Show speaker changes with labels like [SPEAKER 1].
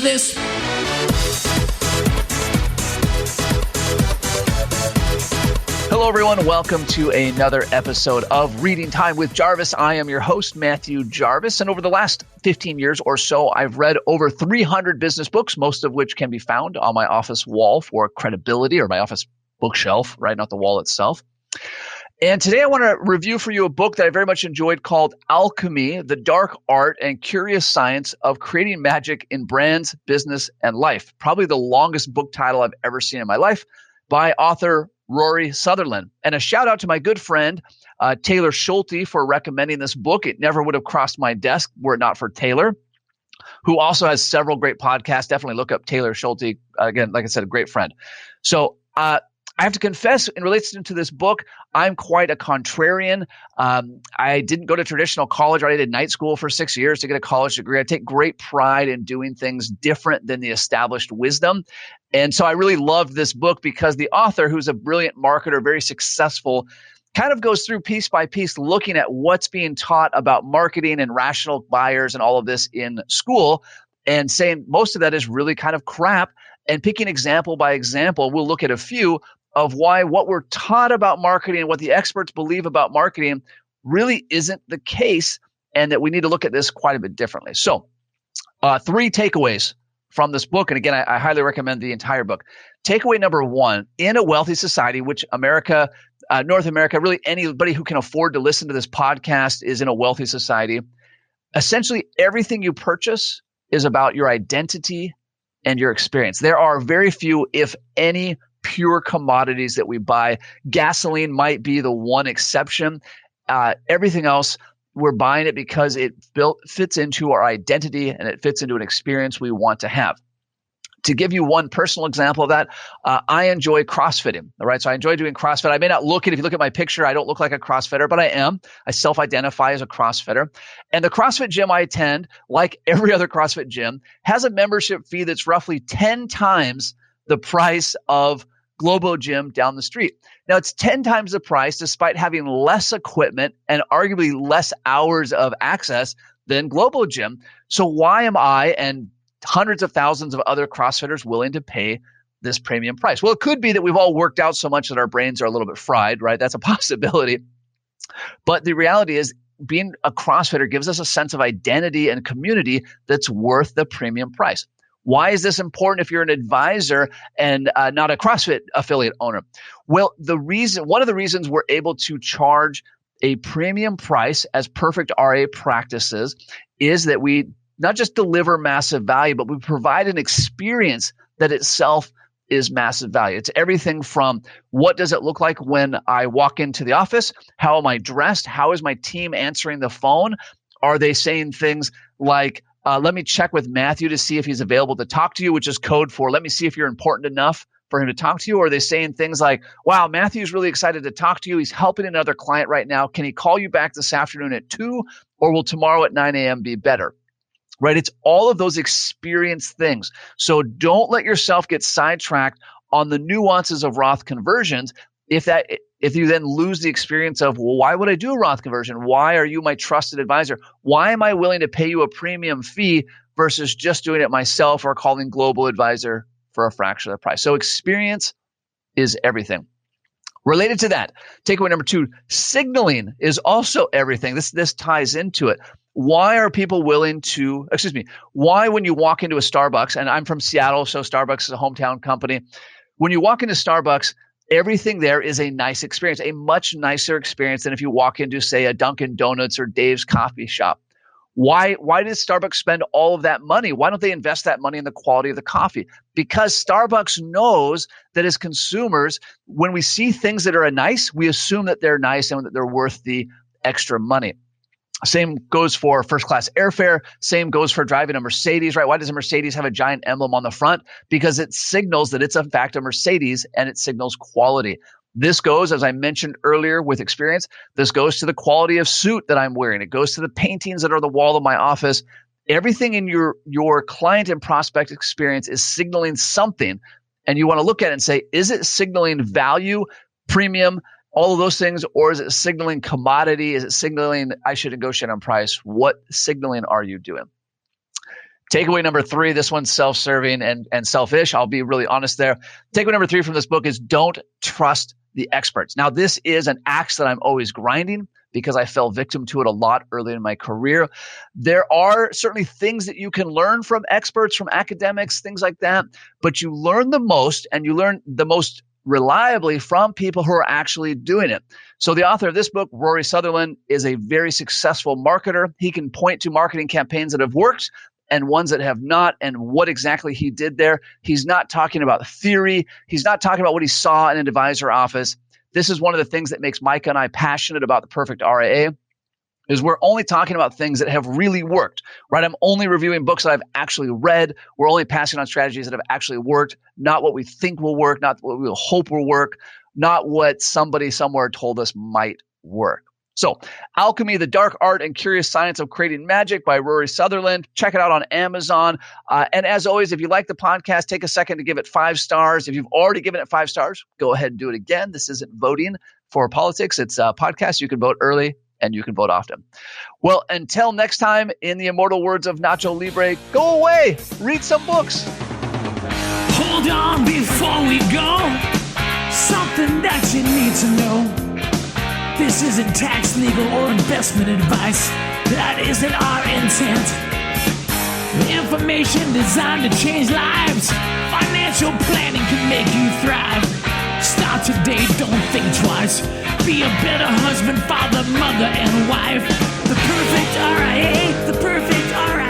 [SPEAKER 1] this.
[SPEAKER 2] Hello, everyone. Welcome to another episode of Reading Time with Jarvis. I am your host, Matthew Jarvis. And over the last 15 years or so, I've read over 300 business books, most of which can be found on my office wall for credibility, or my office bookshelf, right? Not the wall itself. And today I want to review for you a book that I very much enjoyed called Alchemy, The Dark Art and Curious Science of Creating Magic in Brands, Business, and Life. Probably the longest book title I've ever seen in my life, by author Rory Sutherland. And a shout out to my good friend, Taylor Schulte, for recommending this book. It never would have crossed my desk were it not for Taylor, who also has several great podcasts. Definitely look up Taylor Schulte. Again, like I said, a great friend. So I have to confess, in relation to this book, I'm quite a contrarian. I didn't go to traditional college. I did night school for 6 years to get a college degree. I take great pride in doing things different than the established wisdom. And so I really loved this book because the author, who's a brilliant marketer, very successful, kind of goes through piece by piece looking at what's being taught about marketing and rational buyers and all of this in school, and saying most of that is really kind of crap, and picking example by example. We'll look at a few of why what we're taught about marketing and what the experts believe about marketing really isn't the case, and that we need to look at this quite a bit differently. So 3 takeaways from this book. And again, I highly recommend the entire book. Takeaway number 1, in a wealthy society, which America, North America, really anybody who can afford to listen to this podcast is in a wealthy society. Essentially, everything you purchase is about your identity and your experience. There are very few, if any, pure commodities that we buy. Gasoline might be the one exception. Everything else, we're buying it because it fits into our identity and it fits into an experience we want to have. To give you one personal example of that, I enjoy CrossFitting. All right, so I enjoy doing CrossFit. I may not look it. If you look at my picture, I don't look like a CrossFitter, but I am. I self-identify as a CrossFitter. And the CrossFit gym I attend, like every other CrossFit gym, has a membership fee that's roughly 10 times the price of Globo Gym down the street. Now, it's 10 times the price despite having less equipment and arguably less hours of access than Globo Gym. So why am I and hundreds of thousands of other CrossFitters willing to pay this premium price? Well, it could be that we've all worked out so much that our brains are a little bit fried, right? That's a possibility. But the reality is, being a CrossFitter gives us a sense of identity and community that's worth the premium price. Why is this important if you're an advisor and not a CrossFit affiliate owner? Well, one of the reasons we're able to charge a premium price as perfect RA practices is that we not just deliver massive value, but we provide an experience that itself is massive value. It's everything from what does it look like when I walk into the office? How am I dressed? How is my team answering the phone? Are they saying things like, let me check with Matthew to see if he's available to talk to you, which is code for let me see if you're important enough for him to talk to you? Or are they saying things like, wow, Matthew's really excited to talk to you. He's helping another client right now. Can he call you back this afternoon at 2, or will tomorrow at 9 a.m. be better? Right? It's all of those experience things. So don't let yourself get sidetracked on the nuances of Roth conversions. If you then lose the experience of, well, why would I do a Roth conversion? Why are you my trusted advisor? Why am I willing to pay you a premium fee versus just doing it myself or calling Global Advisor for a fraction of the price? So experience is everything. Related to that, takeaway number 2, signaling is also everything. This ties into it. Why are people willing to, why when you walk into a Starbucks, and I'm from Seattle, so Starbucks is a hometown company. When you walk into Starbucks, everything there is a nice experience, a much nicer experience than if you walk into, say, a Dunkin' Donuts or Dave's coffee shop. Why does Starbucks spend all of that money? Why don't they invest that money in the quality of the coffee? Because Starbucks knows that as consumers, when we see things that are nice, we assume that they're nice and that they're worth the extra money. Same goes for first-class airfare. Same goes for driving a Mercedes, right? Why does a Mercedes have a giant emblem on the front? Because it signals that it's, in fact, a Mercedes, and it signals quality. This goes, as I mentioned earlier, with experience. This goes to the quality of suit that I'm wearing. It goes to the paintings that are on the wall of my office. Everything in your client and prospect experience is signaling something, and you want to look at it and say, is it signaling value, premium, all of those things, or is it signaling commodity? Is it signaling I should negotiate on price? What signaling are you doing? Takeaway number 3, this one's self-serving and selfish. I'll be really honest there. Takeaway number 3 from this book is don't trust the experts. Now, this is an axe that I'm always grinding because I fell victim to it a lot early in my career. There are certainly things that you can learn from experts, from academics, things like that, but you learn the most, and you learn the most reliably from people who are actually doing it. So the author of this book, Rory Sutherland, is a very successful marketer. He can point to marketing campaigns that have worked and ones that have not, and what exactly he did there. He's not talking about theory. He's not talking about what he saw in an advisor office. This is one of the things that makes Micah and I passionate about the Perfect RIA, is we're only talking about things that have really worked, right? I'm only reviewing books that I've actually read. We're only passing on strategies that have actually worked, not what we think will work, not what we hope will work, not what somebody somewhere told us might work. So, Alchemy, The Dark Art and Curious Science of Creating Magic by Rory Sutherland. Check it out on Amazon. And as always, if you like the podcast, take a second to give it 5 stars. If you've already given it 5 stars, go ahead and do it again. This isn't voting for politics. It's a podcast. You can vote early and you can vote often. Well, until next time, in the immortal words of Nacho Libre, go away, read some books.
[SPEAKER 1] Hold on before we go. Something that you need to know. This isn't tax, legal, or investment advice. That isn't our intent. Information designed to change lives. Financial planning can make you thrive. Start today, don't think twice. Be a better husband, father, mother, and wife. The Perfect RIA, the Perfect RIA.